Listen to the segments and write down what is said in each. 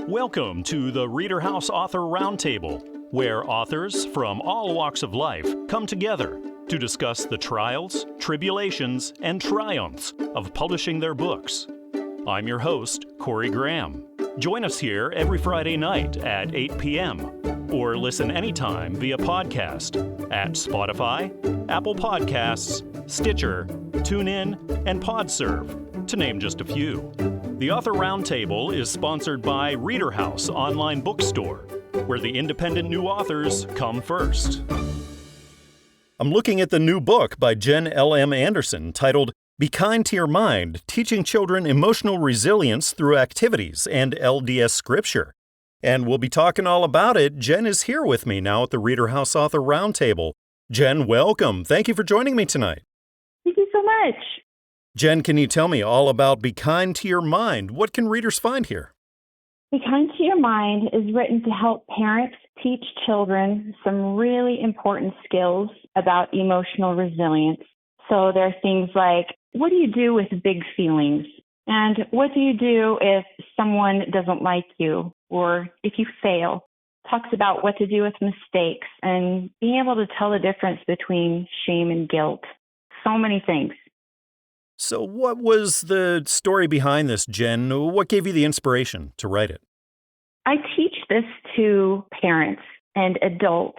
Welcome to the ReaderHouse Author Roundtable, where authors from all walks of life come together to discuss the trials, tribulations, and triumphs of publishing their books. I'm your host, Corey Graham. Join us here every Friday night at 8 p.m. or listen anytime via podcast at Spotify, Apple Podcasts, Stitcher, TuneIn, and PodServe, to name just a few. The Author Roundtable is sponsored by ReaderHouse Online Bookstore, where the independent new authors come first. I'm looking at the new book by Jenn LM Andersen titled Be Kind to Your Mind, Teaching Children Emotional Resilience Through Activities and LDS Scripture. And we'll be talking all about it. Jenn is here with me now at the ReaderHouse Author Roundtable. Jenn, welcome. Thank you for joining me tonight. Thank you so much. Jenn, can you tell me all about Be Kind to Your Mind? What can readers find here? Be Kind to Your Mind is written to help parents teach children some really important skills about emotional resilience. So there are things like, what do you do with big feelings? And what do you do if someone doesn't like you or if you fail? Talks about what to do with mistakes and being able to tell the difference between shame and guilt. So many things. So what was the story behind this, Jenn? What gave you the inspiration to write it? I teach this to parents and adults,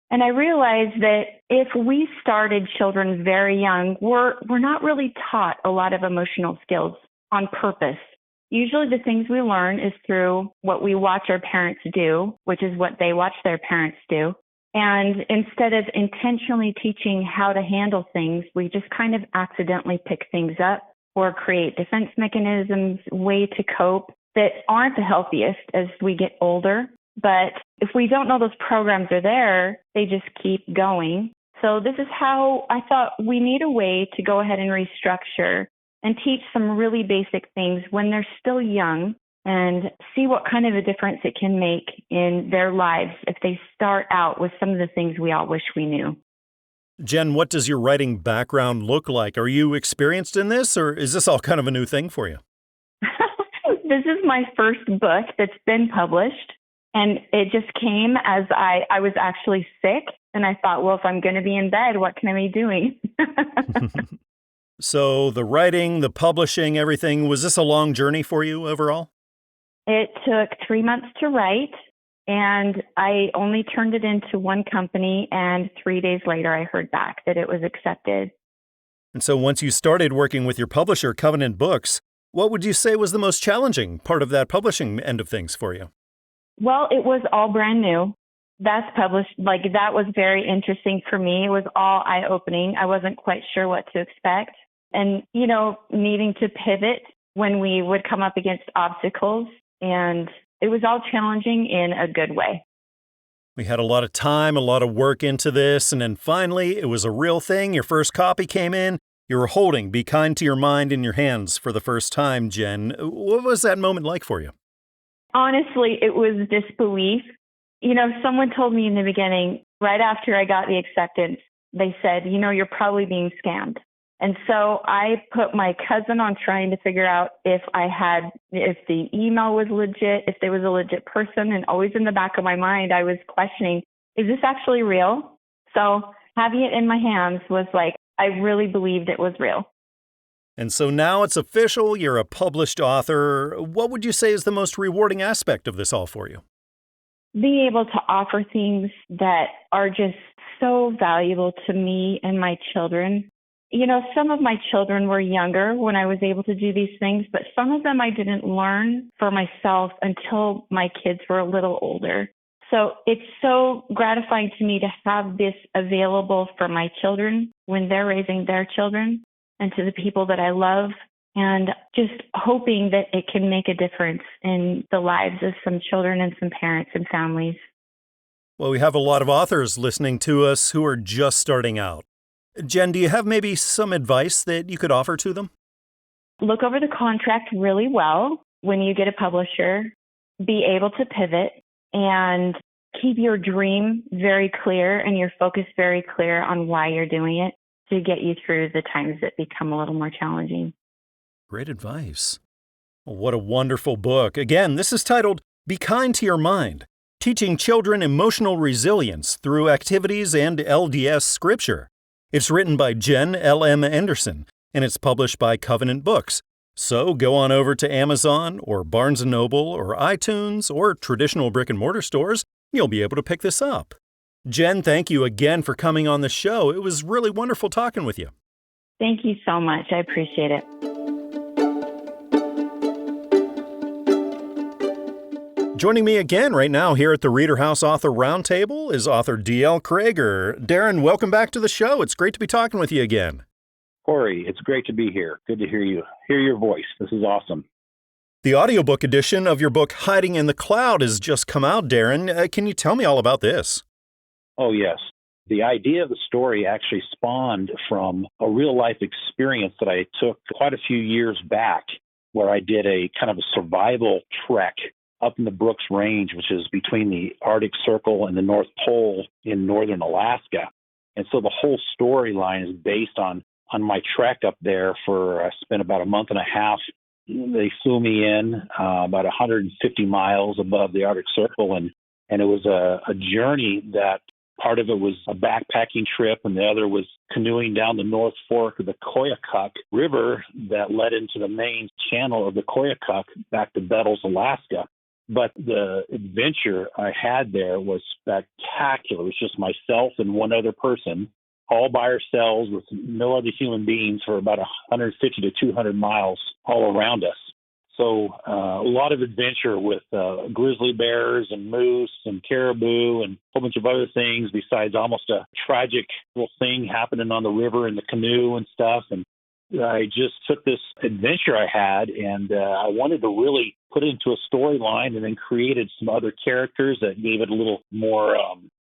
and I realized that if we started children very young, we're not really taught a lot of emotional skills on purpose. Usually the things we learn is through what we watch our parents do, which is what they watch their parents do. And instead of intentionally teaching how to handle things, we just kind of accidentally pick things up or create defense mechanisms, way to cope that aren't the healthiest as we get older. But if we don't know those programs are there, they just keep going. So this is how I thought we need a way to go ahead and restructure and teach some really basic things when they're still young and see what kind of a difference it can make in their lives if they start out with some of the things we all wish we knew. Jenn, what does your writing background look like? Are you experienced in this, or is this all kind of a new thing for you? This is my first book that's been published, and it just came as I was actually sick, and I thought, well, if I'm going to be in bed, what can I be doing? So the writing, the publishing, everything, was this a long journey for you overall? It took 3 months to write, and I only turned it into one company, and 3 days later I heard back that it was accepted. And so once you started working with your publisher, Covenant Books, what would you say was the most challenging part of that publishing end of things for you? Well, it was all brand new. That was very interesting for me. It was all eye-opening. I wasn't quite sure what to expect. And, needing to pivot when we would come up against obstacles. And it was all challenging in a good way. We had a lot of time, a lot of work into this, and then finally it was a real thing. Your first copy came in. You were holding Be Kind to Your Mind in your hands for the first time, Jenn. What was that moment like for you? Honestly, it was disbelief. Someone told me in the beginning, right after I got the acceptance, they said, you're probably being scammed. And so I put my cousin on trying to figure out if the email was legit, if there was a legit person. And always in the back of my mind, I was questioning, is this actually real? So having it in my hands was like, I really believed it was real. And so now it's official. You're a published author. What would you say is the most rewarding aspect of this all for you? Being able to offer things that are just so valuable to me and my children. Some of my children were younger when I was able to do these things, but some of them I didn't learn for myself until my kids were a little older. So it's so gratifying to me to have this available for my children when they're raising their children and to the people that I love, and just hoping that it can make a difference in the lives of some children and some parents and families. Well, we have a lot of authors listening to us who are just starting out. Jenn, do you have maybe some advice that you could offer to them? Look over the contract really well when you get a publisher. Be able to pivot and keep your dream very clear and your focus very clear on why you're doing it to get you through the times that become a little more challenging. Great advice. Well, what a wonderful book. Again, this is titled Be kind to your mind, teaching children emotional resilience through activities and LDS scripture. It's written by Jenn LM Andersen, and it's published by Covenant Books. So go on over to Amazon or Barnes & Noble or iTunes or traditional brick-and-mortar stores. You'll be able to pick this up. Jenn, thank you again for coming on the show. It was really wonderful talking with you. Thank you so much. I appreciate it. Joining me again right now here at the ReaderHouse Author Roundtable is author L Crager. Darren, welcome back to the show. It's great to be talking with you again. Corey, it's great to be here. Good to hear your voice. This is awesome. The audiobook edition of your book, Hiding in the Cloud, has just come out, Darren. Can you tell me all about this? Oh, yes. The idea of the story actually spawned from a real-life experience that I took quite a few years back, where I did a kind of a survival trek up in the Brooks Range, which is between the Arctic Circle and the North Pole in northern Alaska. And so the whole storyline is based on my trek up there I spent about a month and a half. They flew me in about 150 miles above the Arctic Circle, and it was a journey that part of it was a backpacking trip, and the other was canoeing down the North Fork of the Koyukuk River that led into the main channel of the Koyukuk back to Bettles, Alaska. But the adventure I had there was spectacular. It was just myself and one other person, all by ourselves with no other human beings for about 150 to 200 miles all around us. So a lot of adventure with grizzly bears and moose and caribou and a whole bunch of other things besides almost a tragic little thing happening on the river in the canoe and stuff. And I just took this adventure I had and I wanted to really put it into a storyline, and then created some other characters that gave it a little more,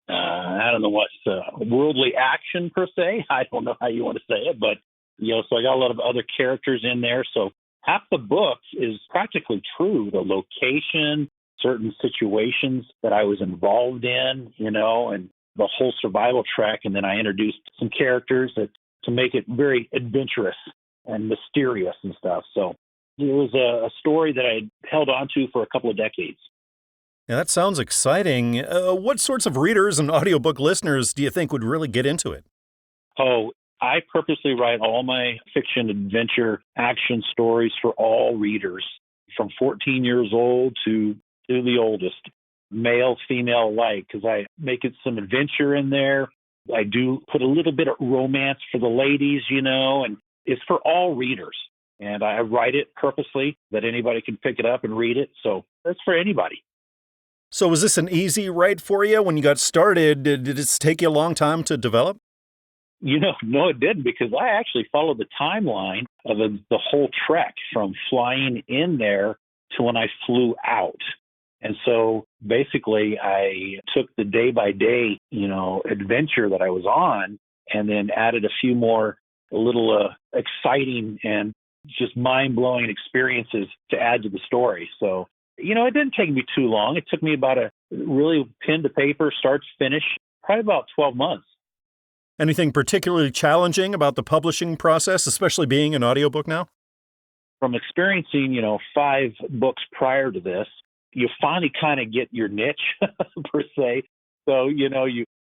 I don't know what's worldly action per se. I don't know how you want to say it, but, so I got a lot of other characters in there. So half the book is practically true. The location, certain situations that I was involved in, and the whole survival track. And then I introduced some characters to make it very adventurous and mysterious and stuff. So it was a story that I held on to for a couple of decades. Yeah, that sounds exciting. What sorts of readers and audiobook listeners do you think would really get into it? Oh, I purposely write all my fiction, adventure, action stories for all readers, from 14 years old to the oldest, male, female alike, because I make it some adventure in there. I do put a little bit of romance for the ladies, and it's for all readers. And I write it purposely that anybody can pick it up and read it. So that's for anybody. So was this an easy write for you when you got started? Did this take you a long time to develop? No, it didn't, because I actually followed the timeline of the whole trek from flying in there to when I flew out. And so basically I took the day-by-day, adventure that I was on and then added a few more little exciting and just mind-blowing experiences to add to the story. So, it didn't take me too long. It took me about a really pen to paper, start to finish, probably about 12 months. Anything particularly challenging about the publishing process, especially being an audiobook now? From experiencing, 5 books prior to this, you finally kind of get your niche, per se. So,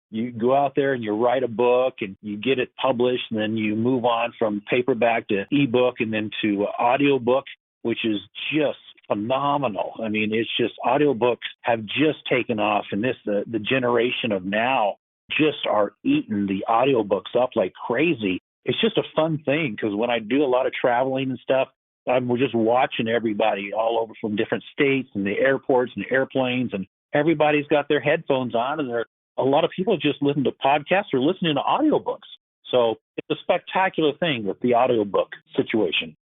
you go out there and you write a book and you get it published, and then you move on from paperback to ebook and then to audiobook, which is just phenomenal. I mean, it's just audiobooks have just taken off, and the generation of now just are eating the audiobooks up like crazy. It's just a fun thing, because when I do a lot of traveling and stuff, I'm just watching everybody all over from different states and the airports and the airplanes, and everybody's got their headphones on, and a lot of people just listen to podcasts or listening to audiobooks. So it's a spectacular thing with the audiobook situation.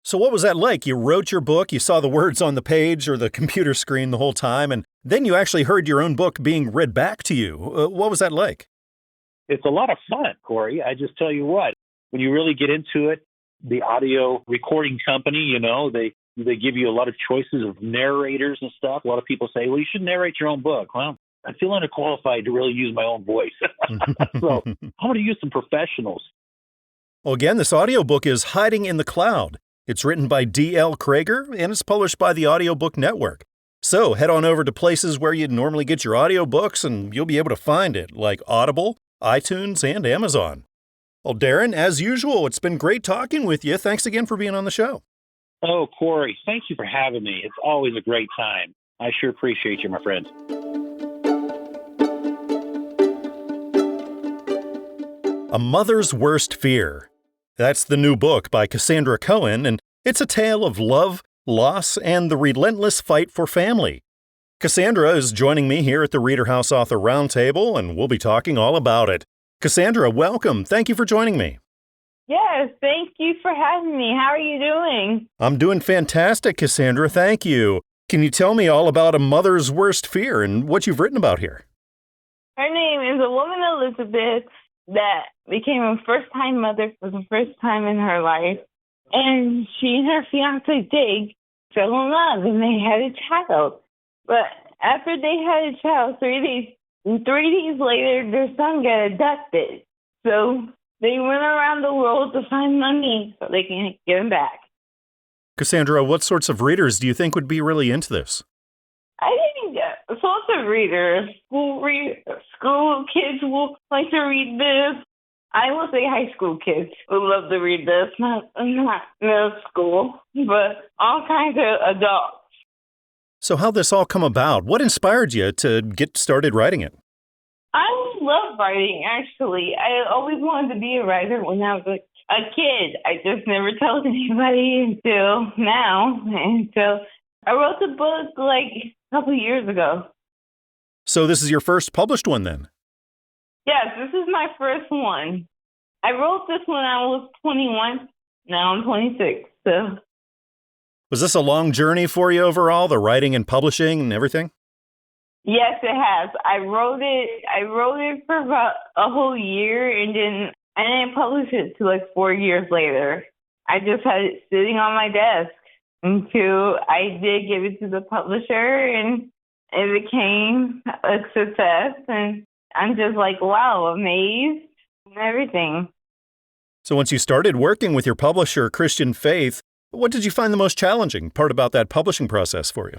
So what was that like? You wrote your book, you saw the words on the page or the computer screen the whole time, and then you actually heard your own book being read back to you. What was that like? It's a lot of fun, Corey. I just tell you what, when you really get into it, the audio recording company, they give you a lot of choices of narrators and stuff. A lot of people say, well, you should narrate your own book. Well, I feel underqualified to really use my own voice. So I'm going to use some professionals. Well, again, this audiobook is Hiding in the Cloud. It's written by L Crager, and it's published by the Audiobook Network. So head on over to places where you'd normally get your audiobooks and you'll be able to find it, like Audible, iTunes, and Amazon. Well, Darren, as usual, it's been great talking with you. Thanks again for being on the show. Oh, Corey, thank you for having me. It's always a great time. I sure appreciate you, my friend. A Mother's Worst Fear. That's the new book by Cassandra Cohen, and it's a tale of love, loss, and the relentless fight for family. Cassandra is joining me here at the ReaderHouse Author Roundtable, and we'll be talking all about it. Cassandra, welcome. Thank you for joining me. Yes, thank you for having me. How are you doing? I'm doing fantastic, Cassandra. Thank you. Can you tell me all about A Mother's Worst Fear and what you've written about here? Her name is a woman, Elizabeth, that became a first-time mother for the first time in her life. And she and her fiancé, Dig, fell in love, and they had a child. But after they had a child, 3 days later, their son got abducted. So they went around the world to find money so they can get him back. Cassandra, what sorts of readers do you think would be really into this? I think sorts of readers, school kids will like to read this. I will say high school kids would love to read this, not middle school, but all kinds of adults. So how'd this all come about? What inspired you to get started writing it? I love writing, actually. I always wanted to be a writer when I was a kid. I just never told anybody until now. And so I wrote the book like a couple of years ago. So this is your first published one then? Yes, this is my first one. I wrote this when I was 21. Now I'm 26. So. Was this a long journey for you overall, the writing and publishing and everything? Yes, it has. I wrote it for about a whole year, and then I didn't publish it till like 4 years later. I just had it sitting on my desk until I did give it to the publisher, and it became a success. And I'm just like, wow, amazed and everything. So once you started working with your publisher, Christian Faith, what did you find the most challenging part about that publishing process for you?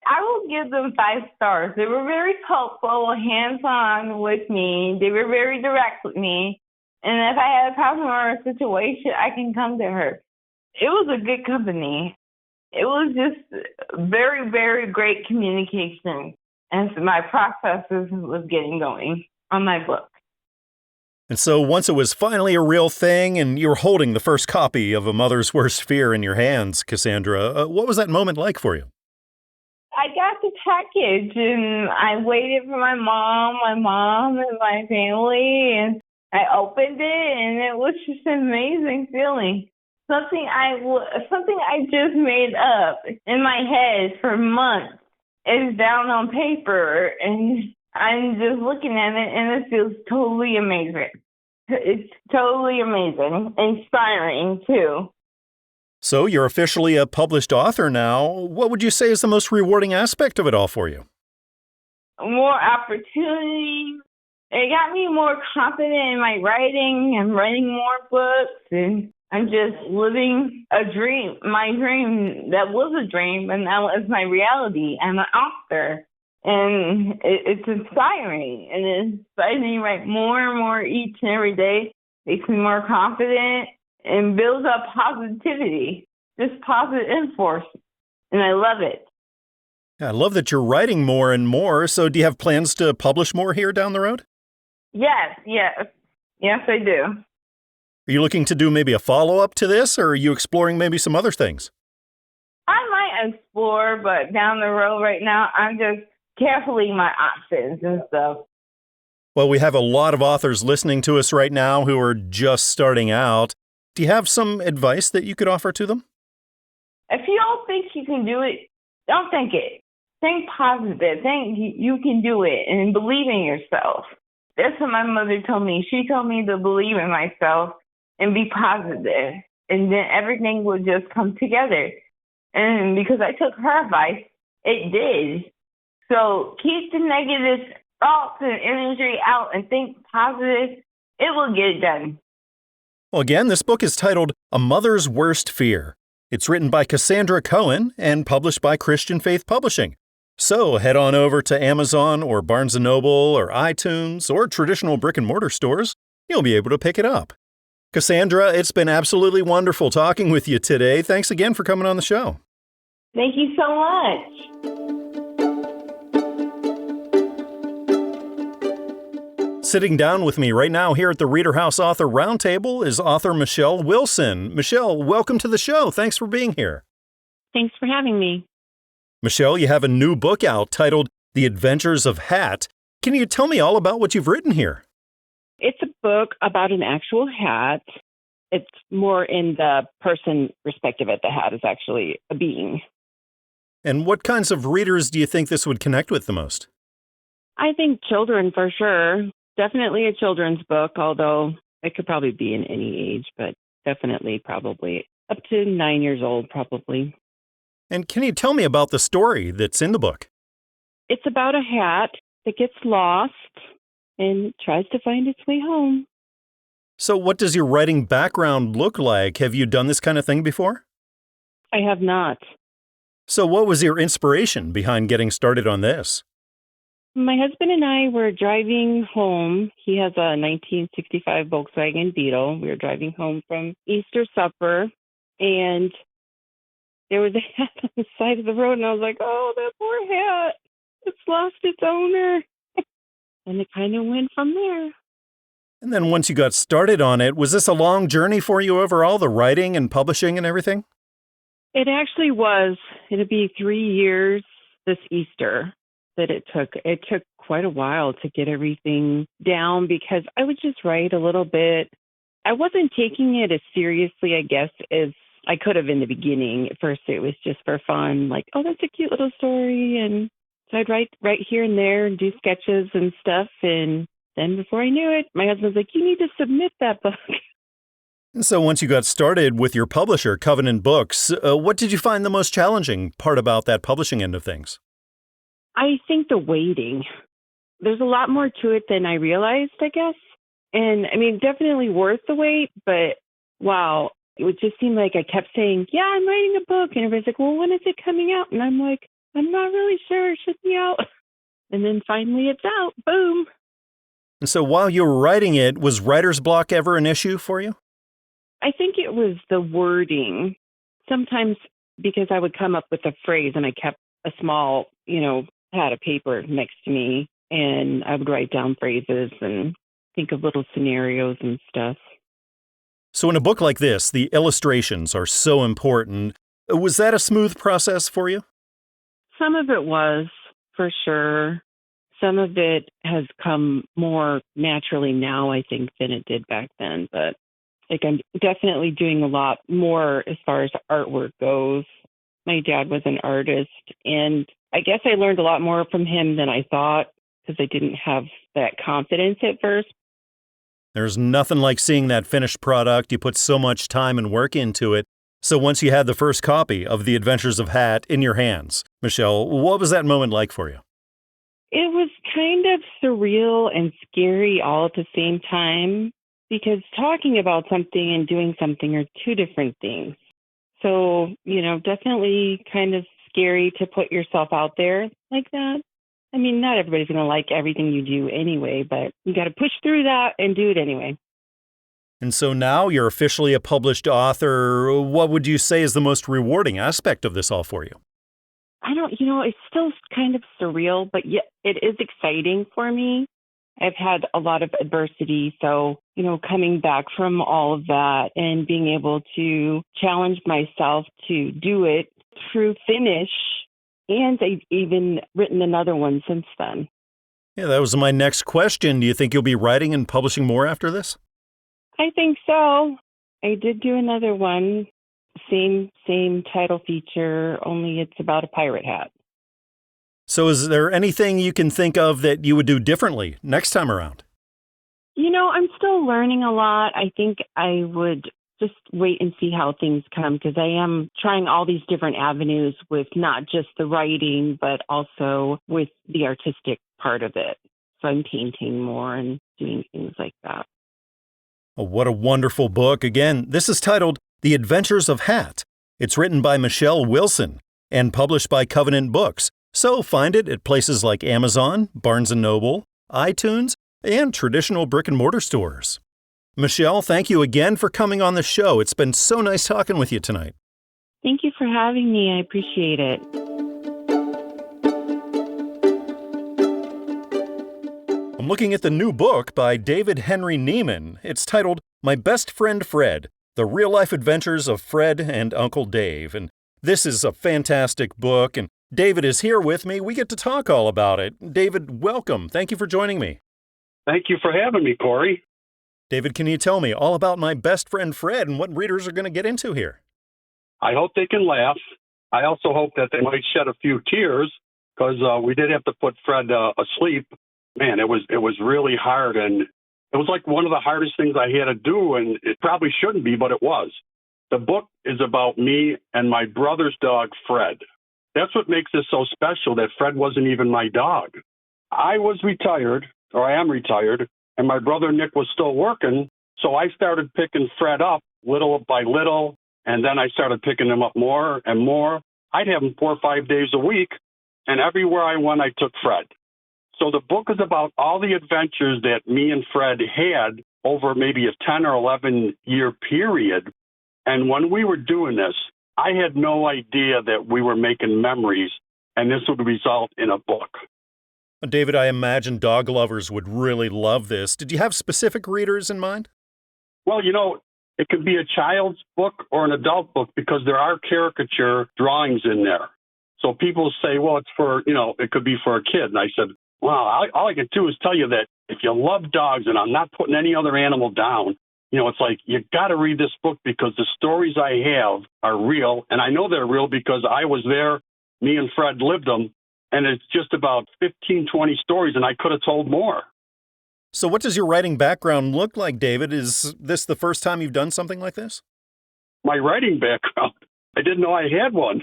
I will give them 5 stars. They were very helpful, hands-on with me. They were very direct with me. And if I had a problem or a situation, I can come to her. It was a good company. It was just very, very great communication as my processes was getting going on my book. And so once it was finally a real thing and you were holding the first copy of A Mother's Worst Fear in your hands, Cassandra, what was that moment like for you? I got the package and I waited for my mom and my family, and I opened it, and it was just an amazing feeling. Something I just made up in my head for months is down on paper, and I'm just looking at it, and it feels totally amazing. It's totally amazing, inspiring too. So you're officially a published author now. What would you say is the most rewarding aspect of it all for you? More opportunity. It got me more confident in my writing and writing more books, and I'm just living a dream. My dream that was a dream, and now it's my reality. I'm an author, and it's inspiring. And it's inspiring me to write more and more each and every day. Makes me more confident and builds up positivity, just positive force. And I love it. I love that you're writing more and more. So do you have plans to publish more here down the road? Yes, I do. Are you looking to do maybe a follow-up to this, or are you exploring maybe some other things? I might explore, but down the road right now, I'm just carefully my options and stuff. Well, we have a lot of authors listening to us right now who are just starting out. Do you have some advice that you could offer to them? If you don't think you can do it, don't think it. Think positive. Think you can do it and believe in yourself. That's what my mother told me. She told me to believe in myself and be positive, and then everything will just come together. And because I took her advice, it did. So keep the negative thoughts and energy out and think positive. It will get done. Well, again, this book is titled A Mother's Worst Fear. It's written by Cassandra Cohen and published by Christian Faith Publishing. So head on over to Amazon or Barnes & Noble or iTunes or traditional brick-and-mortar stores. You'll be able to pick it up. Cassandra, it's been absolutely wonderful talking with you today. Thanks again for coming on the show. Thank you so much. Sitting down with me right now here at the ReaderHouse Author Roundtable is author Michele Wilson. Michele, welcome to the show. Thanks for being here. Thanks for having me. Michele, you have a new book out titled The Adventures of Hat. Can you tell me all about what you've written here? It's a book about an actual hat. It's more in the person perspective of the hat is actually a being. And what kinds of readers do you think this would connect with the most? I think children for sure. Definitely a children's book, although it could probably be in any age, but definitely probably up to 9 years old probably. And can you tell me about the story that's in the book? It's about a hat that gets lost and tries to find its way home. So what does your writing background look like? Have you done this kind of thing before? I have not. So what was your inspiration behind getting started on this? My husband and I were driving home. He has a 1965 Volkswagen Beetle. We were driving home from Easter supper, and there was a hat on the side of the road, and I was like, oh, that poor hat. It's lost its owner. And it kind of went from there. And then once you got started on it, was this a long journey for you overall, the writing and publishing and everything? It actually was. It'll be 3 years this Easter that it took. It took quite a while to get everything down because I would just write a little bit. I wasn't taking it as seriously, I guess, as I could have in the beginning. At first, it was just for fun, like, oh, that's a cute little story. And so I'd write right here and there and do sketches and stuff. And then before I knew it, my husband was like, you need to submit that book. And so once you got started with your publisher, Covenant Books, what did you find the most challenging part about that publishing end of things? I think the waiting. There's a lot more to it than I realized, I guess. And I mean, definitely worth the wait, but wow, it would just seem like I kept saying, yeah, I'm writing a book. And everybody's like, well, when is it coming out? And I'm like, I'm not really sure. It should be out. And then finally it's out. Boom. And so while you were writing it, was writer's block ever an issue for you? I think it was the wording. Sometimes because I would come up with a phrase and I kept a small, pad of paper next to me and I would write down phrases and think of little scenarios and stuff. So in a book like this, the illustrations are so important. Was that a smooth process for you? Some of it was, for sure. Some of it has come more naturally now, I think, than it did back then. But I'm definitely doing a lot more as far as artwork goes. My dad was an artist, and I guess I learned a lot more from him than I thought because I didn't have that confidence at first. There's nothing like seeing that finished product. You put so much time and work into it. So once you had the first copy of The Adventures of Hat in your hands, Michele, what was that moment like for you? It was kind of surreal and scary all at the same time because talking about something and doing something are two different things. So, definitely kind of scary to put yourself out there like that. I mean, not everybody's going to like everything you do anyway, but you got to push through that and do it anyway. And so now you're officially a published author. What would you say is the most rewarding aspect of this all for you? It's still kind of surreal, but yet it is exciting for me. I've had a lot of adversity. So, coming back from all of that and being able to challenge myself to do it through finish. And I've even written another one since then. Yeah, that was my next question. Do you think you'll be writing and publishing more after this? I think so. I did do another one. Same title feature, only it's about a pirate hat. So is there anything you can think of that you would do differently next time around? I'm still learning a lot. I think I would just wait and see how things come because I am trying all these different avenues with not just the writing, but also with the artistic part of it. So I'm painting more and doing things like that. Oh, what a wonderful book. Again, this is titled The Adventures of Hat. It's written by Michele Wilson and published by Covenant Books, so find it at places like Amazon, Barnes & Noble, iTunes, and traditional brick-and-mortar stores. Michele, thank you again for coming on the show. It's been so nice talking with you tonight. Thank you for having me. I appreciate it. I'm looking at the new book by David Henry Niemann. It's titled My Best Friend Fred, The Real-Life Adventures of Fred and Uncle Dave. And this is a fantastic book, and David is here with me. We get to talk all about it. David, welcome. Thank you for joining me. Thank you for having me, Corey. David, can you tell me all about My Best Friend Fred and what readers are going to get into here? I hope they can laugh. I also hope that they might shed a few tears because we did have to put Fred asleep. Man, it was really hard, and it was like one of the hardest things I had to do, and it probably shouldn't be, but it was. The book is about me and my brother's dog, Fred. That's what makes this so special, that Fred wasn't even my dog. I was retired, or I am retired, and my brother Nick was still working, so I started picking Fred up little by little, and then I started picking him up more and more. I'd have him 4 or 5 days a week, and everywhere I went, I took Fred. So the book is about all the adventures that me and Fred had over maybe a 10 or 11 year period. And when we were doing this, I had no idea that we were making memories, and this would result in a book. David, I imagine dog lovers would really love this. Did you have specific readers in mind? Well, it could be a child's book or an adult book because there are caricature drawings in there. So people say, well, it's for, it could be for a kid. And I said, well, all I can do is tell you that if you love dogs, and I'm not putting any other animal down, it's like you got to read this book because the stories I have are real. And I know they're real because I was there. Me and Fred lived them. And it's just about 15, 20 stories, and I could have told more. So what does your writing background look like, David? Is this the first time you've done something like this? My writing background? I didn't know I had one.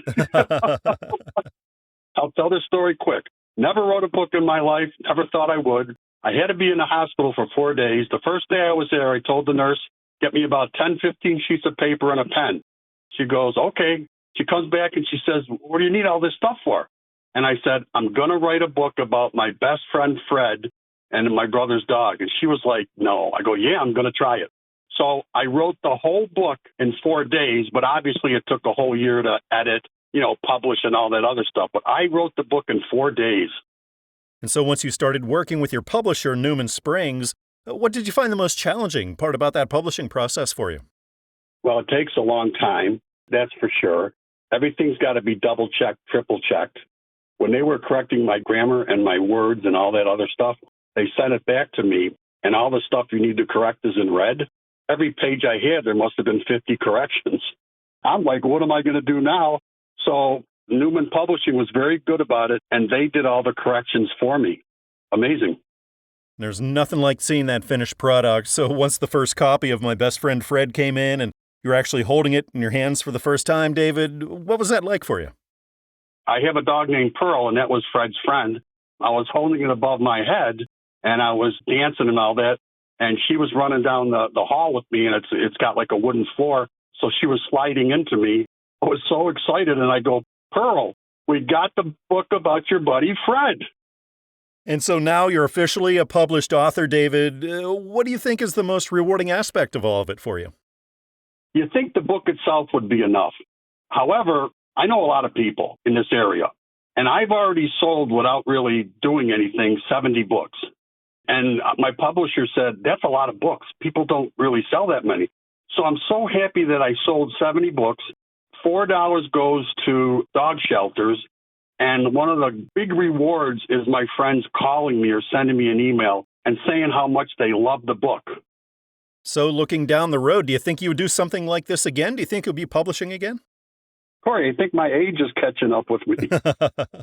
I'll tell this story quick. Never wrote a book in my life. Never thought I would. I had to be in the hospital for 4 days. The first day I was there, I told the nurse, get me about 10, 15 sheets of paper and a pen. She goes, okay. She comes back and she says, what do you need all this stuff for? And I said, I'm going to write a book about my best friend, Fred, and my brother's dog. And she was like, no. I go, yeah, I'm going to try it. So I wrote the whole book in 4 days, but obviously it took a whole year to edit, publish and all that other stuff. But I wrote the book in 4 days. And so once you started working with your publisher, Newman Springs, what did you find the most challenging part about that publishing process for you? Well, it takes a long time, that's for sure. Everything's got to be double-checked, triple-checked. When they were correcting my grammar and my words and all that other stuff, they sent it back to me, and all the stuff you need to correct is in red. Every page I had, there must have been 50 corrections. I'm like, what am I going to do now? So Newman Publishing was very good about it, and they did all the corrections for me. Amazing. There's nothing like seeing that finished product. So once the first copy of My Best Friend Fred came in and you're actually holding it in your hands for the first time, David, what was that like for you? I have a dog named Pearl, and that was Fred's friend. I was holding it above my head, and I was dancing and all that, and she was running down the hall with me, and it's got like a wooden floor, so she was sliding into me. I was so excited, and I go, Pearl, we got the book about your buddy Fred. And so now you're officially a published author, David. What do you think is the most rewarding aspect of all of it for you? You think the book itself would be enough. However, I know a lot of people in this area, and I've already sold without really doing anything 70 books. And my publisher said, that's a lot of books. People don't really sell that many. So I'm so happy that I sold 70 books. $4 goes to dog shelters. And one of the big rewards is my friends calling me or sending me an email and saying how much they love the book. So looking down the road, do you think you would do something like this again? Do you think you'll be publishing again? Corey, I think my age is catching up with me.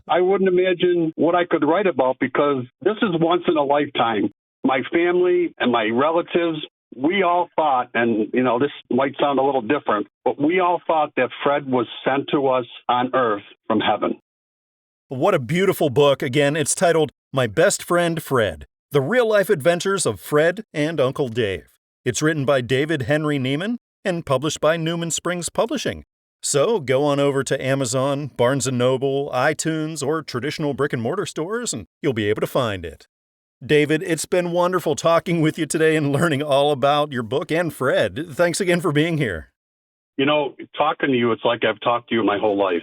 I wouldn't imagine what I could write about because this is once in a lifetime. My family and my relatives, we all thought, and this might sound a little different, but we all thought that Fred was sent to us on earth from heaven. What a beautiful book. Again, it's titled My Best Friend Fred, The Real-Life Adventures of Fred and Uncle Dave. It's written by David Henry Niemann and published by Newman Springs Publishing. So go on over to Amazon, Barnes & Noble, iTunes, or traditional brick-and-mortar stores, and you'll be able to find it. David, it's been wonderful talking with you today and learning all about your book and Fred. Thanks again for being here. Talking to you, it's like I've talked to you my whole life.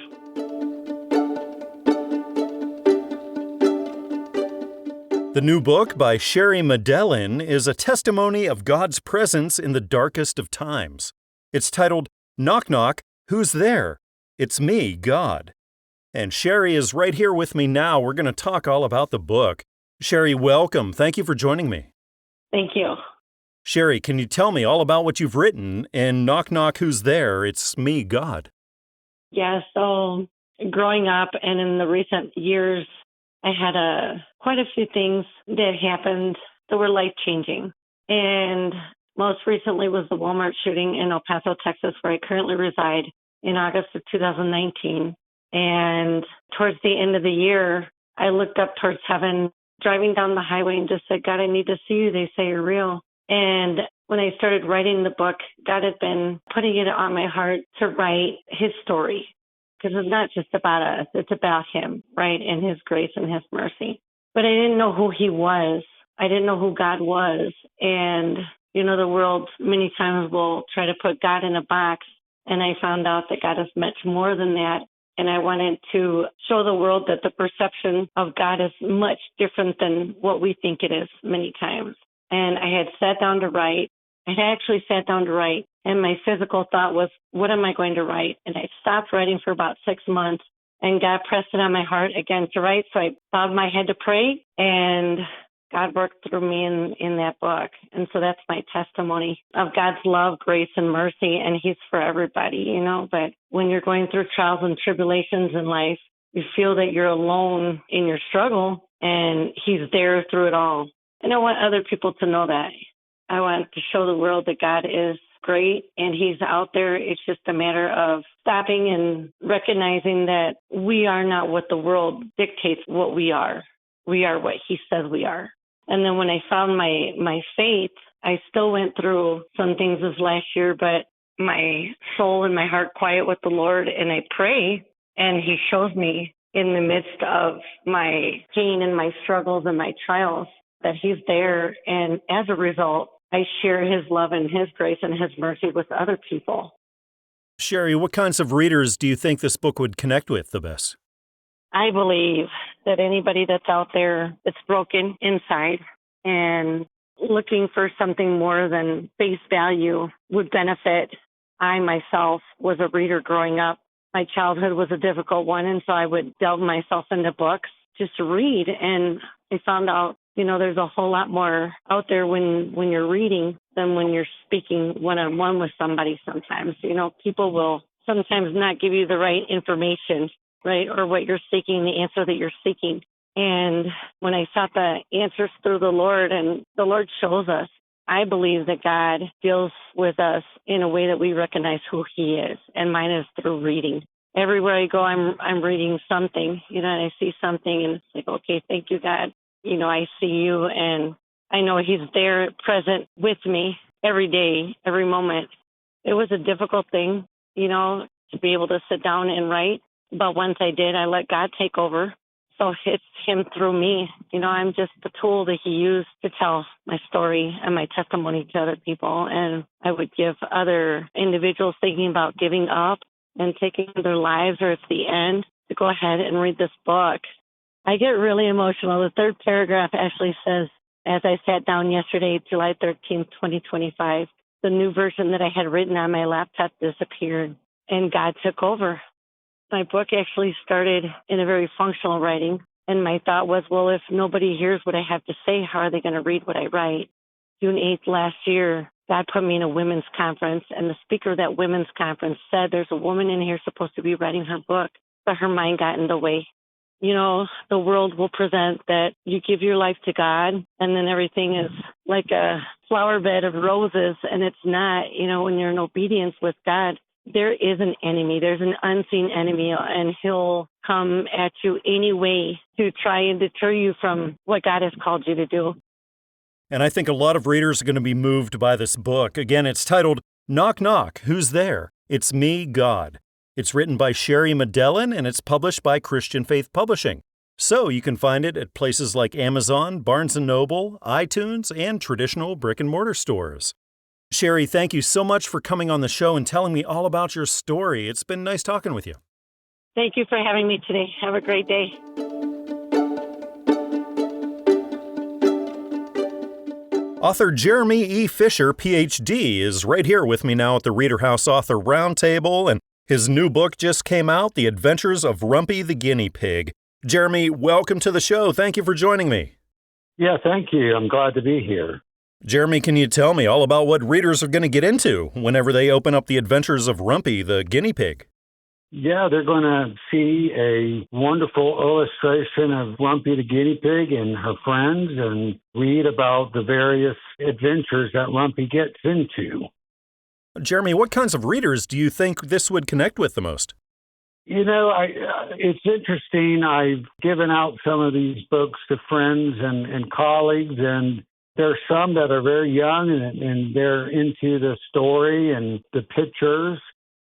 The new book by Sherry Medellin is a testimony of God's presence in the darkest of times. It's titled, Knock Knock, Who's There? It's Me, God. And Sherry is right here with me now. We're going to talk all about the book. Sherry, welcome. Thank you for joining me. Thank you. Sherry, can you tell me all about what you've written in Knock Knock, Who's There? It's Me, God. Yeah, so growing up and in the recent years, I had quite a few things that happened that were life-changing. And most recently was the Walmart shooting in El Paso, Texas, where I currently reside, in August of 2019. And towards the end of the year, I looked up towards heaven, driving down the highway, and just said, God, I need to see you. They say you're real. And when I started writing the book, God had been putting it on my heart to write his story. Because it's not just about us, it's about him, right, and his grace and his mercy. But I didn't know who he was. I didn't know who God was. And, the world many times will try to put God in a box. And I found out that God is much more than that. And I wanted to show the world that the perception of God is much different than what we think it is many times. And I had sat down to write. I had actually sat down to write, and my physical thought was, what am I going to write? And I stopped writing for about 6 months, and God pressed it on my heart again to write. So I bowed my head to pray, and God worked through me in that book. And so that's my testimony of God's love, grace, and mercy, and he's for everybody, But when you're going through trials and tribulations in life, you feel that you're alone in your struggle, and he's there through it all. And I want other people to know that. I want to show the world that God is great and he's out there. It's just a matter of stopping and recognizing that we are not what the world dictates what we are. We are what he says we are. And then when I found my faith, I still went through some things this last year, but my soul and my heart quiet with the Lord, and I pray, and he shows me in the midst of my pain and my struggles and my trials that he's there. And as a result, I share his love and his grace and his mercy with other people. Sherry, what kinds of readers do you think this book would connect with the best? I believe that anybody that's out there that's broken inside and looking for something more than face value would benefit. I myself was a reader growing up. My childhood was a difficult one, and so I would delve myself into books just to read. And I found out, there's a whole lot more out there when you're reading than when you're speaking one-on-one with somebody sometimes. People will sometimes not give you the right information, right, or what you're seeking, the answer that you're seeking. And when I sought the answers through the Lord, and the Lord shows us, I believe that God deals with us in a way that we recognize who he is, and mine is through reading. Everywhere I go, I'm reading something, and I see something, and it's like, okay, thank you, God. I see you, and I know he's there present with me every day, every moment. It was a difficult thing, to be able to sit down and write. But once I did, I let God take over. So it's him through me. I'm just the tool that he used to tell my story and my testimony to other people. And I would give other individuals thinking about giving up and taking their lives, or it's the end, to go ahead and read this book. I get really emotional. The third paragraph actually says, as I sat down yesterday, July 13th, 2025, the new version that I had written on my laptop disappeared, and God took over. My book actually started in a very functional writing, and my thought was, well, if nobody hears what I have to say, how are they going to read what I write? June 8th last year, God put me in a women's conference, and the speaker of that women's conference said, there's a woman in here supposed to be writing her book, but her mind got in the way. The world will present that you give your life to God, and then everything is like a flower bed of roses, and it's not. When you're in obedience with God, there is an enemy. There's an unseen enemy, and he'll come at you any way to try and deter you from what God has called you to do. And I think a lot of readers are going to be moved by this book. Again, it's titled, Knock Knock, Who's There? It's Me, God. It's written by Sherry Medellin, and it's published by Christian Faith Publishing. So you can find it at places like Amazon, Barnes & Noble, iTunes, and traditional brick-and-mortar stores. Sherry, thank you so much for coming on the show and telling me all about your story. It's been nice talking with you. Thank you for having me today. Have a great day. Author Jeremy E. Fisher, Ph.D., is right here with me now at the ReaderHouse Author Roundtable, and his new book just came out, The Adventures of Rumpy the Guinea Pig. Jeremy, welcome to the show. Thank you for joining me. Yeah, thank you. I'm glad to be here. Jeremy, can you tell me all about what readers are going to get into whenever they open up The Adventures of Rumpy the Guinea Pig? Yeah, they're going to see a wonderful illustration of Rumpy the guinea pig and her friends and read about the various adventures that Rumpy gets into. Jeremy, what kinds of readers do you think this would connect with the most? You know, it's interesting. I've given out some of these books to friends and colleagues, and there's some that are very young and they're into the story and the pictures.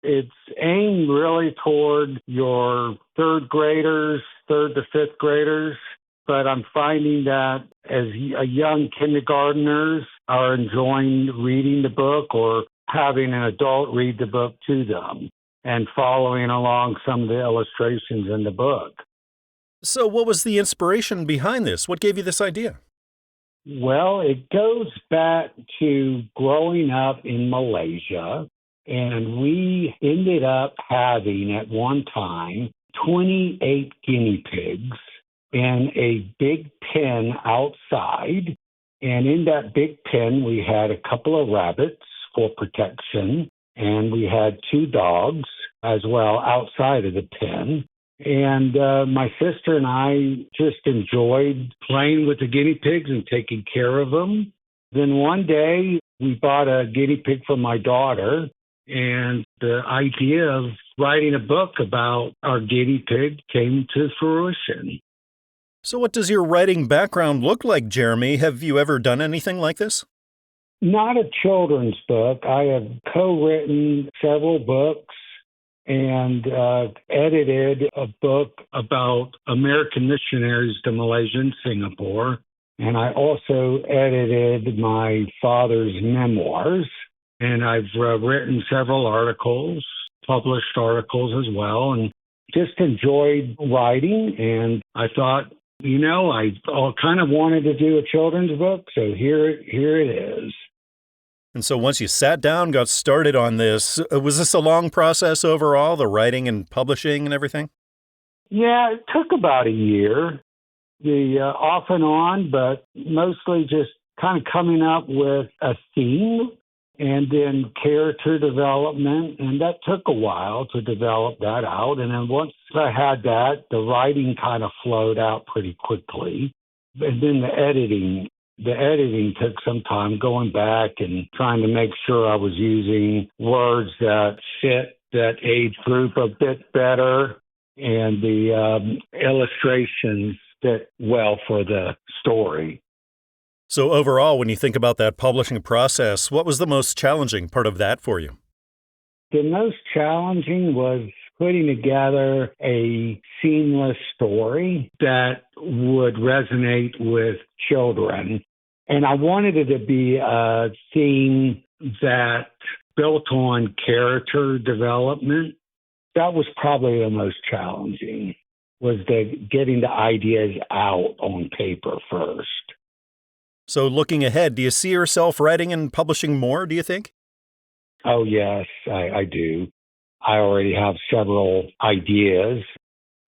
It's aimed really toward your third to fifth graders, but I'm finding that as young kindergartners are enjoying reading the book or having an adult read the book to them and following along some of the illustrations in the book. So what was the inspiration behind this? What gave you this idea? Well, it goes back to growing up in Malaysia, and we ended up having at one time 28 guinea pigs in a big pen outside. And in that big pen, we had a couple of rabbits for protection, and we had 2 dogs as well outside of the pen. And my sister and I just enjoyed playing with the guinea pigs and taking care of them. Then one day, we bought a guinea pig for my daughter, and the idea of writing a book about our guinea pig came to fruition. So what does your writing background look like, Jeremy? Have you ever done anything like this? Not a children's book. I have co-written several books and edited a book about American missionaries to Malaysia and Singapore. And I also edited my father's memoirs. And I've written several articles, published articles as well, and just enjoyed writing. And I thought, you know, I kind of wanted to do a children's book, so here it is. And so once you sat down, got started on this, was this a long process overall, the writing and publishing and everything? Yeah, it took about a year, off and on, but mostly just kind of coming up with a theme and then character development. And that took a while to develop that out. And then once I had that, the writing kind of flowed out pretty quickly. And then the editing took some time, going back and trying to make sure I was using words that fit that age group a bit better, and the illustrations fit well for the story. So overall, when you think about that publishing process, what was the most challenging part of that for you? The most challenging was putting together a seamless story that would resonate with children. And I wanted it to be a theme that built on character development. That was probably the most challenging, was getting the ideas out on paper first. So looking ahead, do you see yourself writing and publishing more, do you think? Oh, yes, I do. I already have several ideas,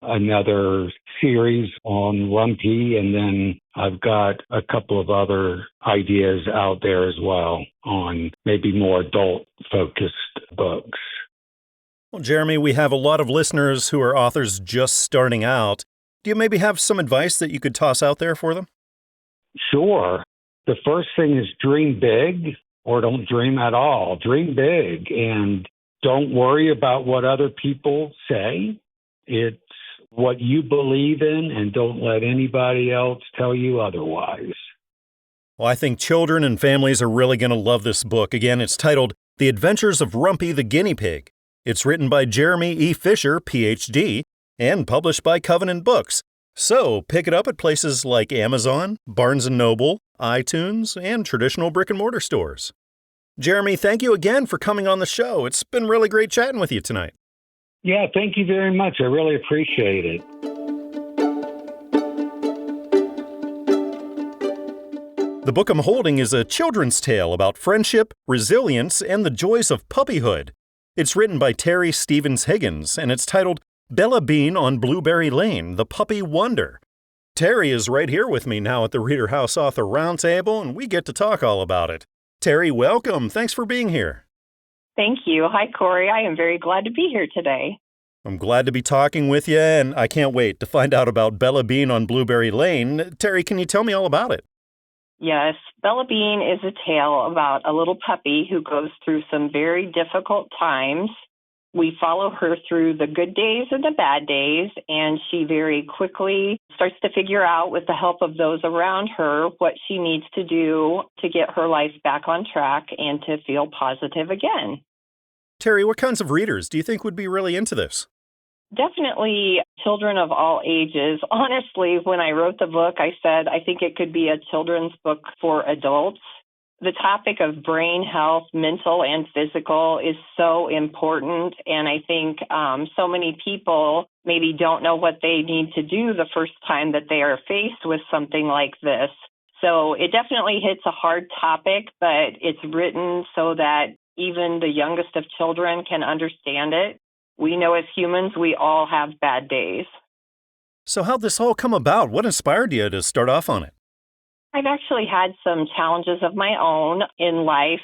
another series on Rumpy, and then I've got a couple of other ideas out there as well on maybe more adult-focused books. Well, Jeremy, we have a lot of listeners who are authors just starting out. Do you maybe have some advice that you could toss out there for them? Sure. The first thing is dream big, or don't dream at all. Dream big, and don't worry about what other people say. It's what you believe in, and don't let anybody else tell you otherwise. Well, I think children and families are really going to love this book. Again, it's titled The Adventures of Rumpy the Guinea Pig. It's written by Jeremy E. Fisher, Ph.D., and published by Covenant Books. So pick it up at places like Amazon, Barnes & Noble, iTunes, and traditional brick-and-mortar stores. Jeremy, thank you again for coming on the show. It's been really great chatting with you tonight. Yeah, thank you very much. I really appreciate it. The book I'm holding is a children's tale about friendship, resilience, and the joys of puppyhood. It's written by Terri Stephens-Higgins, and it's titled Bella Bean on Blueberry Lane, The Puppy Wonder. Terri is right here with me now at the ReaderHouse Author Roundtable, and we get to talk all about it. Terri, welcome. Thanks for being here. Thank you. Hi, Corey. I am very glad to be here today. I'm glad to be talking with you, and I can't wait to find out about Bella Bean on Blueberry Lane. Terri, can you tell me all about it? Yes, Bella Bean is a tale about a little puppy who goes through some very difficult times. We follow her through the good days and the bad days, and she very quickly starts to figure out, with the help of those around her, what she needs to do to get her life back on track and to feel positive again. Terri, what kinds of readers do you think would be really into this? Definitely children of all ages. Honestly, when I wrote the book, I said I think it could be a children's book for adults. The topic of brain health, mental and physical, is so important. And I think so many people maybe don't know what they need to do the first time that they are faced with something like this. So it definitely hits a hard topic, but it's written so that even the youngest of children can understand it. We know as humans, we all have bad days. So how'd this all come about? What inspired you to start off on it? I've actually had some challenges of my own in life,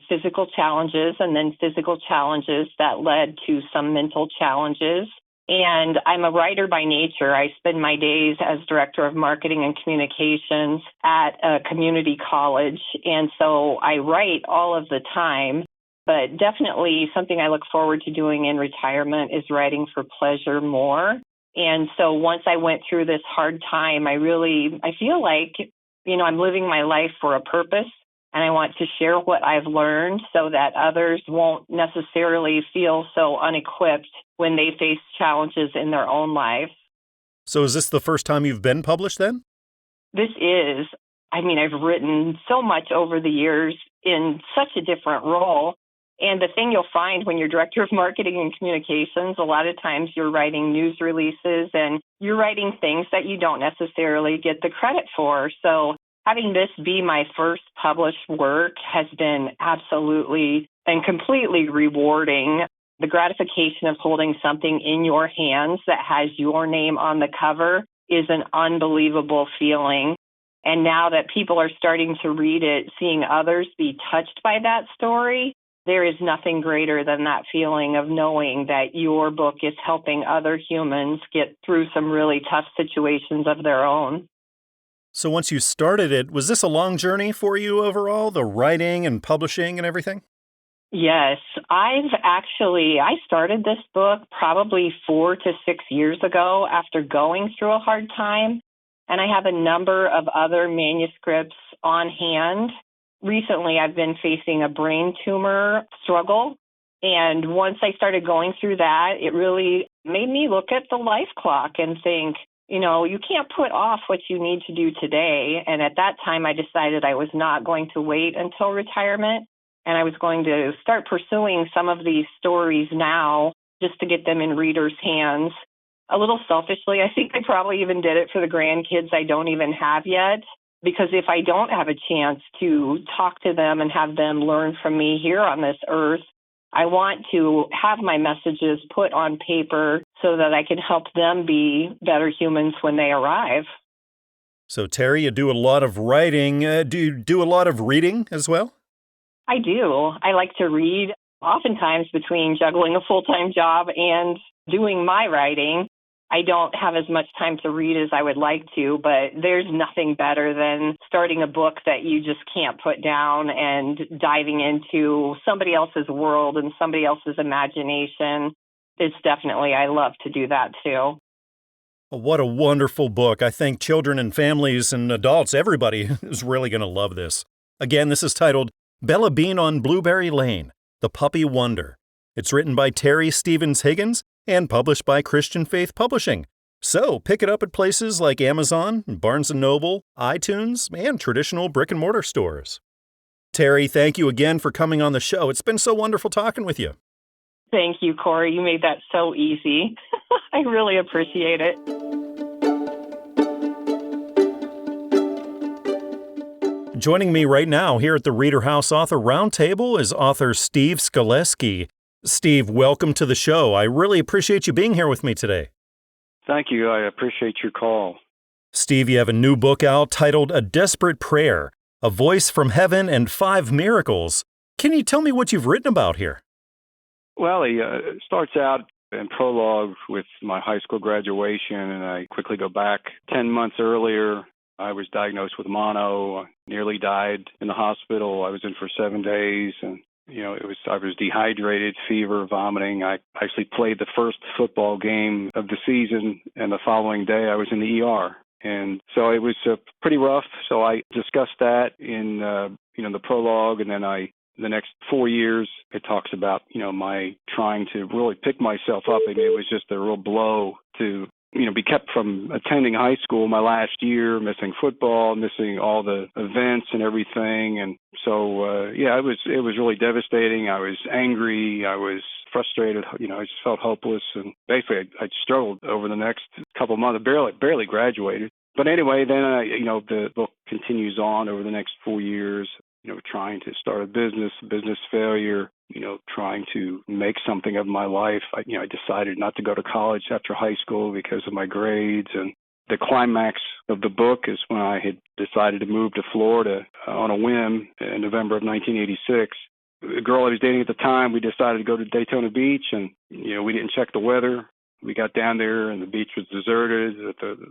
physical challenges and then physical challenges that led to some mental challenges. And I'm a writer by nature. I spend my days as director of marketing and communications at a community college. And so I write all of the time. But definitely something I look forward to doing in retirement is writing for pleasure more. And so once I went through this hard time, I feel like, I'm living my life for a purpose, and I want to share what I've learned so that others won't necessarily feel so unequipped when they face challenges in their own life. So is this the first time you've been published then? This is. I've written so much over the years in such a different role. And the thing you'll find when you're director of marketing and communications, a lot of times you're writing news releases and you're writing things that you don't necessarily get the credit for. So having this be my first published work has been absolutely and completely rewarding. The gratification of holding something in your hands that has your name on the cover is an unbelievable feeling. And now that people are starting to read it, seeing others be touched by that story, there is nothing greater than that feeling of knowing that your book is helping other humans get through some really tough situations of their own. So once you started it, was this a long journey for you overall, the writing and publishing and everything? Yes, I started this book probably 4 to 6 years ago after going through a hard time, and I have a number of other manuscripts on hand. Recently, I've been facing a brain tumor struggle, and once I started going through that, it really made me look at the life clock and think, you can't put off what you need to do today. And at that time, I decided I was not going to wait until retirement, and I was going to start pursuing some of these stories now just to get them in readers' hands. A little selfishly, I think I probably even did it for the grandkids I don't even have yet. Because if I don't have a chance to talk to them and have them learn from me here on this earth, I want to have my messages put on paper so that I can help them be better humans when they arrive. So, Terri, you do a lot of writing. Do you do a lot of reading as well? I do. I like to read, oftentimes between juggling a full-time job and doing my writing. I don't have as much time to read as I would like to, but there's nothing better than starting a book that you just can't put down and diving into somebody else's world and somebody else's imagination. I love to do that too. What a wonderful book. I think children and families and adults, everybody is really going to love this. Again, this is titled Bella Bean on Blueberry Lane, The Puppy Wonder. It's written by Terri Stephens-Higgins and published by Christian Faith Publishing. So pick it up at places like Amazon, Barnes & Noble, iTunes, and traditional brick-and-mortar stores. Terri, thank you again for coming on the show. It's been so wonderful talking with you. Thank you, Corey. You made that so easy. I really appreciate it. Joining me right now here at the ReaderHouse Author Roundtable is author Steve Skaleski. Steve, welcome to the show. I really appreciate you being here with me today. Thank you. I appreciate your call. Steve, you have a new book out titled A Desperate Prayer, A Voice from Heaven and 5 Miracles. Can you tell me what you've written about here? Well, it starts out in prologue with my high school graduation, and I quickly go back 10 months earlier. I was diagnosed with mono, nearly died in the hospital. I was in for 7 days, and I was dehydrated, fever, vomiting. I actually played the first football game of the season, and the following day I was in the ER. And so it was pretty rough. So I discussed that in the prologue, and then the next 4 years it talks about my trying to really pick myself up. I mean, it was just a real blow to be kept from attending high school my last year, missing football, missing all the events and everything. And so, it was really devastating. I was angry. I was frustrated. I just felt hopeless. And basically, I struggled over the next couple of months. I barely graduated. But anyway, then, the book continues on over the next 4 years, trying to start a business failure, trying to make something of my life. I decided not to go to college after high school because of my grades. And the climax of the book is when I had decided to move to Florida on a whim in November of 1986. The girl I was dating at the time, we decided to go to Daytona Beach, and, we didn't check the weather. We got down there and the beach was deserted.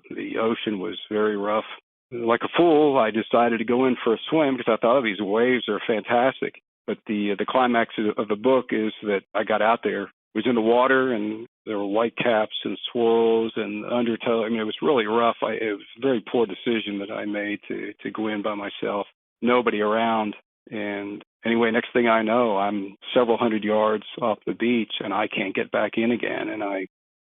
The ocean was very rough. Like a fool, I decided to go in for a swim because I thought, these waves are fantastic. But the climax of the book is that I got out there, was in the water, and there were white caps and swirls and undertow. I mean, it was really rough. It was a very poor decision that I made to go in by myself. Nobody around. And anyway, next thing I know, I'm several hundred yards off the beach, and I can't get back in again. And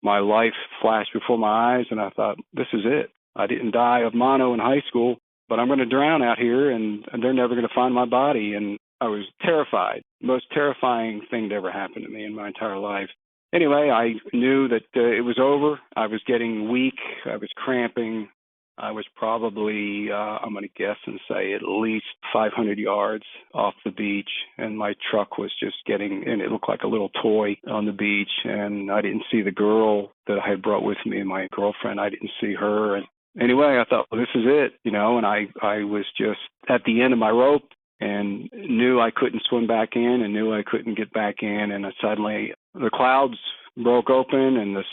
my life flashed before my eyes, and I thought, this is it. I didn't die of mono in high school, but I'm going to drown out here, and they're never going to find my body. And I was terrified. Most terrifying thing to ever happen to me in my entire life. Anyway, I knew that it was over. I was getting weak. I was cramping. I was probably, I'm going to guess and say, at least 500 yards off the beach, and my truck was just and it looked like a little toy on the beach, and I didn't see the girl that I had brought with me, my girlfriend. I didn't see her. And anyway, I thought, well, this is it, and I was just at the end of my rope and knew I couldn't swim back in and knew I couldn't get back in. And suddenly the clouds broke open and the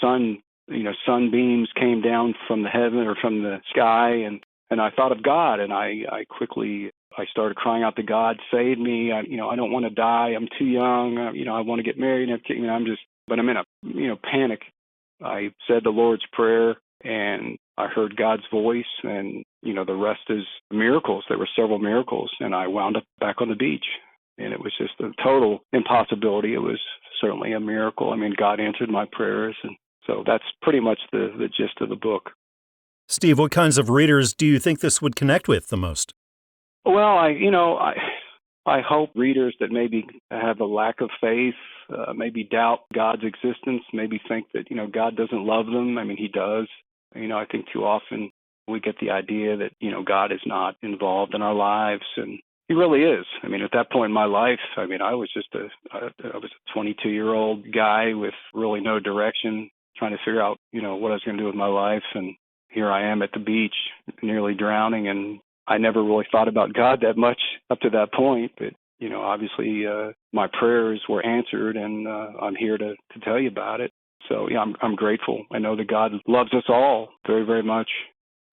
sunbeams came down from the heaven or from the sky. And I thought of God, and I started crying out to God, save me. I don't want to die. I'm too young. I want to get married. But I'm in a panic. I said the Lord's Prayer, and I heard God's voice, and, the rest is miracles. There were several miracles, and I wound up back on the beach. And it was just a total impossibility. It was certainly a miracle. I mean, God answered my prayers, and so that's pretty much the gist of the book. Steve, what kinds of readers do you think this would connect with the most? Well, I hope readers that maybe have a lack of faith, maybe doubt God's existence, maybe think that, God doesn't love them. I mean, he does. I think too often we get the idea that, God is not involved in our lives, and he really is. I mean, at that point in my life, I was just I was a 22-year-old guy with really no direction, trying to figure out, what I was going to do with my life. And here I am at the beach, nearly drowning, and I never really thought about God that much up to that point. But, obviously my prayers were answered, and I'm here to tell you about it. So, yeah, I'm grateful. I know that God loves us all very, very much.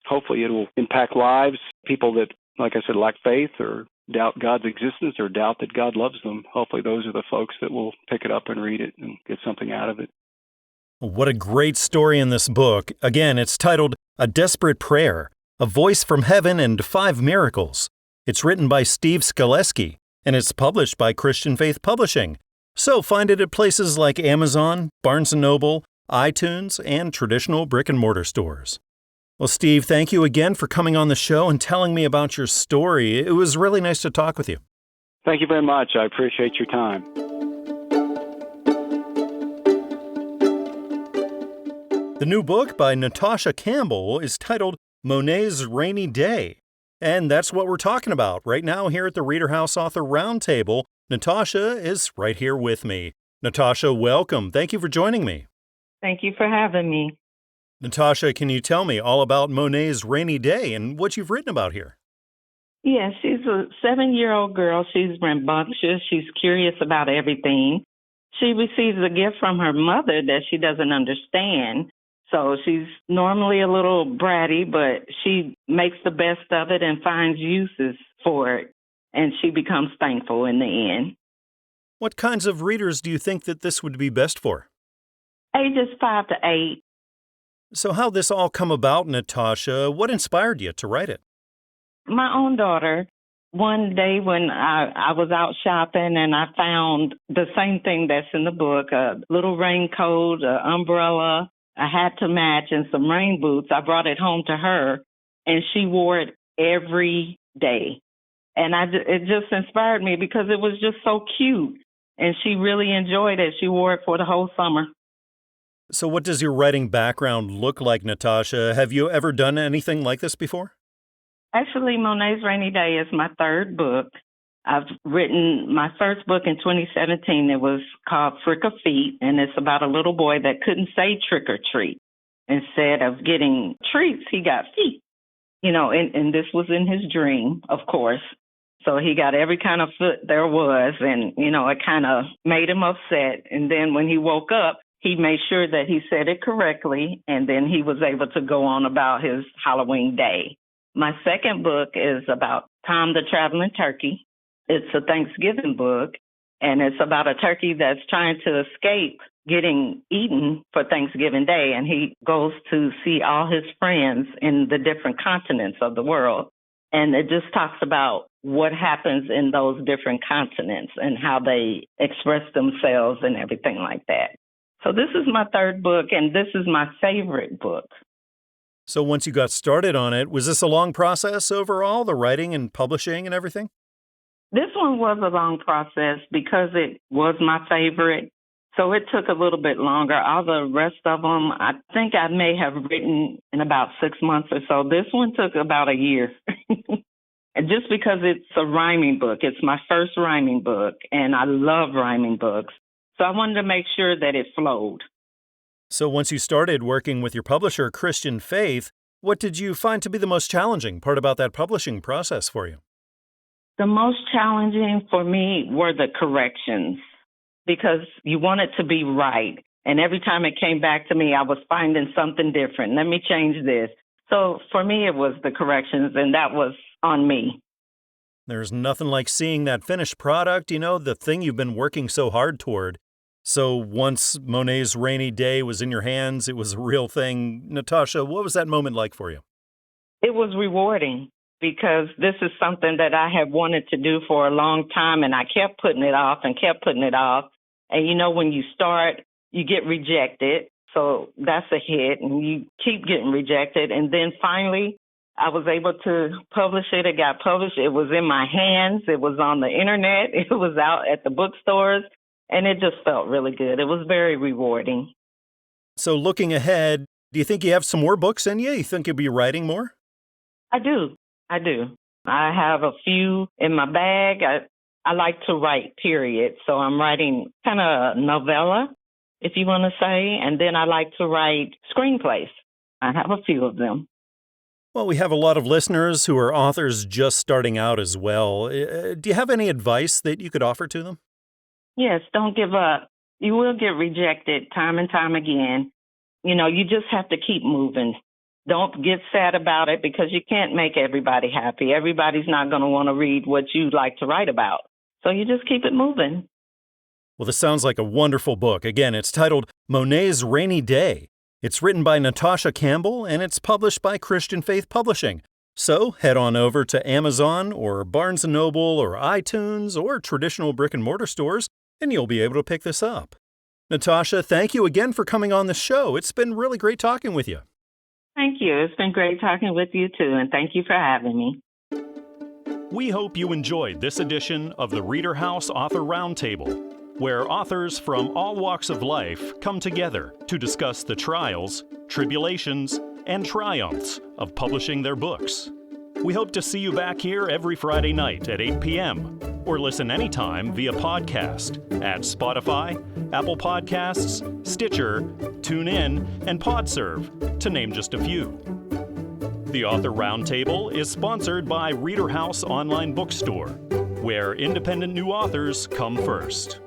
Hopefully it will impact lives, people that, like I said, lack faith or doubt God's existence or doubt that God loves them. Hopefully those are the folks that will pick it up and read it and get something out of it. What a great story in this book. Again, it's titled A Desperate Prayer, A Voice from Heaven and 5 Miracles. It's written by Steve Skaleski, and it's published by Christian Faith Publishing. So find it at places like Amazon, Barnes & Noble, iTunes, and traditional brick-and-mortar stores. Well, Steve, thank you again for coming on the show and telling me about your story. It was really nice to talk with you. Thank you very much. I appreciate your time. The new book by Natasha Campbell is titled Monet's Rainy Day. And that's what we're talking about right now here at the ReaderHouse Author Roundtable. Natasha is right here with me. Natasha, welcome. Thank you for joining me. Thank you for having me. Natasha, can you tell me all about Monet's Rainy Day and what you've written about here? Yeah, she's a 7-year-old girl. She's rambunctious. She's curious about everything. She receives a gift from her mother that she doesn't understand. So she's normally a little bratty, but she makes the best of it and finds uses for it. And she becomes thankful in the end. What kinds of readers do you think that this would be best for? Ages 5 to 8. So how'd this all come about, Natasha? What inspired you to write it? My own daughter, one day when I was out shopping and I found the same thing that's in the book, a little raincoat, an umbrella, a hat to match, and some rain boots. I brought it home to her, and she wore it every day. And it just inspired me because it was just so cute, and she really enjoyed it. She wore it for the whole summer. So what does your writing background look like, Natasha? Have you ever done anything like this before? Actually, Monet's Rainy Day is my third book. I've written my first book in 2017. It was called Frick or Feet, and it's about a little boy that couldn't say trick or treat. Instead of getting treats, he got feet. And this was in his dream, of course. So he got every kind of foot there was, and, it kind of made him upset. And then when he woke up, he made sure that he said it correctly, and then he was able to go on about his Halloween day. My second book is about Tom the Traveling Turkey. It's a Thanksgiving book, and it's about a turkey that's trying to escape getting eaten for Thanksgiving Day, and he goes to see all his friends in the different continents of the world. And it just talks about what happens in those different continents and how they express themselves and everything like that. So this is my third book, and this is my favorite book. So once you got started on it, was this a long process overall, the writing and publishing and everything? This one was a long process because it was my favorite. So it took a little bit longer. All the rest of them, I think I may have written in about 6 months or so. This one took about a year. And just because it's a rhyming book. It's my first rhyming book, and I love rhyming books. So I wanted to make sure that it flowed. So once you started working with your publisher, Christian Faith, what did you find to be the most challenging part about that publishing process for you? The most challenging for me were the corrections, because you want it to be right. And every time it came back to me, I was finding something different. Let me change this. So for me, it was the corrections, and that was on me. There's nothing like seeing that finished product, the thing you've been working so hard toward. So once Monet's Rainy Day was in your hands, it was a real thing. Natasha, what was that moment like for you? It was rewarding because this is something that I had wanted to do for a long time, and I kept putting it off and kept putting it off. And when you start, you get rejected. So that's a hit, and you keep getting rejected. And then finally, I was able to publish it. It got published. It was in my hands. It was on the internet. It was out at the bookstores. And it just felt really good. It was very rewarding. So looking ahead, do you think you have some more books in you? You think you'll be writing more? I do. I have a few in my bag. I like to write, period. So I'm writing kind of a novella, if you want to say. And then I like to write screenplays. I have a few of them. Well, we have a lot of listeners who are authors just starting out as well. Do you have any advice that you could offer to them? Yes, don't give up. You will get rejected time and time again. You just have to keep moving. Don't get sad about it because you can't make everybody happy. Everybody's not going to want to read what you like to write about. So you just keep it moving. Well, this sounds like a wonderful book. Again, it's titled Monet's Rainy Day. It's written by Natasha Campbell, and it's published by Christian Faith Publishing. So head on over to Amazon or Barnes & Noble or iTunes or traditional brick-and-mortar stores and you'll be able to pick this up. Natasha, thank you again for coming on the show. It's been really great talking with you. Thank you. It's been great talking with you too, and thank you for having me. We hope you enjoyed this edition of the ReaderHouse Author Roundtable, where authors from all walks of life come together to discuss the trials, tribulations, and triumphs of publishing their books. We hope to see you back here every Friday night at 8 p.m. or listen anytime via podcast at Spotify, Apple Podcasts, Stitcher, TuneIn, and PodServe, to name just a few. The Author Roundtable is sponsored by ReaderHouse Online Bookstore, where independent new authors come first.